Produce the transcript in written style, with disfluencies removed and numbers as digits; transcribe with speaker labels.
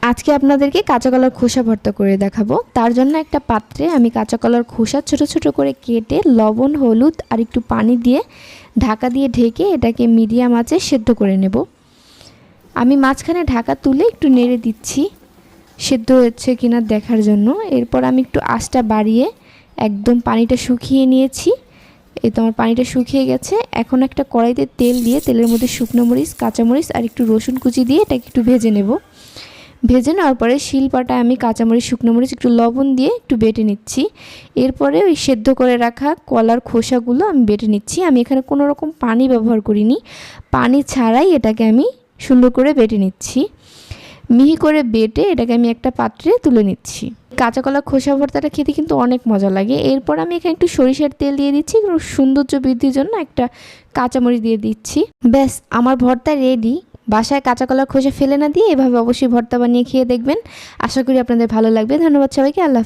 Speaker 1: আজকে আপনাদেরকে কাঁচা কলার খোসা ভর্তা করে দেখাবো। তার জন্য একটা পাত্রে আমি কাঁচা কলার খোসা ছোট ছোট করে কেটে লবণ, হলুদ আর একটু পানি দিয়ে ঢাকা দিয়ে ঢেকে এটাকে মিডিয়াম আঁচে সেদ্ধ করে নেব। আমি মাঝখানে ঢাকা তুলে একটু নেড়ে দিচ্ছি সেদ্ধ হচ্ছে কিনা দেখার জন্য। এরপর আমি একটু আঁচটা বাড়িয়ে একদম পানিটা শুকিয়ে নিয়েছি। এই তো আমার পানিটা শুকিয়ে গেছে। এখন একটা কড়াইতে তেল দিয়ে তেলের মধ্যে শুকনো মরিচ, কাঁচামরিচ আর একটু রসুন কুচি দিয়ে এটাকে একটু ভেজে নেব। ভেজে নেওয়ার পরে শিলপাটায় আমি কাঁচামরিচ, শুকনো মরিচ, একটু লবণ দিয়ে একটু বেটে নিচ্ছি। এরপরে ওই সেদ্ধ করে রাখা কলার খোসাগুলো আমি বেটে নিচ্ছি। আমি এখানে কোনো রকম পানি ব্যবহার করিনি, পানি ছাড়াই এটাকে আমি সুন্দর করে বেটে নিচ্ছি। মিহি করে বেটে এটাকে আমি একটা পাত্রে তুলে নিচ্ছি। কাঁচা কলার খোসা ভর্তাটা খেতে কিন্তু অনেক মজা লাগে। এরপর আমি এখানে একটু সরিষার তেল দিয়ে দিচ্ছি, সৌন্দর্য বৃদ্ধির জন্য একটা কাঁচামরিচ দিয়ে দিচ্ছি। ব্যাস, আমার ভর্তা রেডি। বাসায় কাঁচা কলার খোসা ফেলে না দিয়ে এভাবে অবশ্যই ভর্তা বানিয়ে খেয়ে দেখবেন। আশা করি আপনাদের ভালো লাগবে। ধন্যবাদ সবাইকে। আল্লাহ হাফেজ।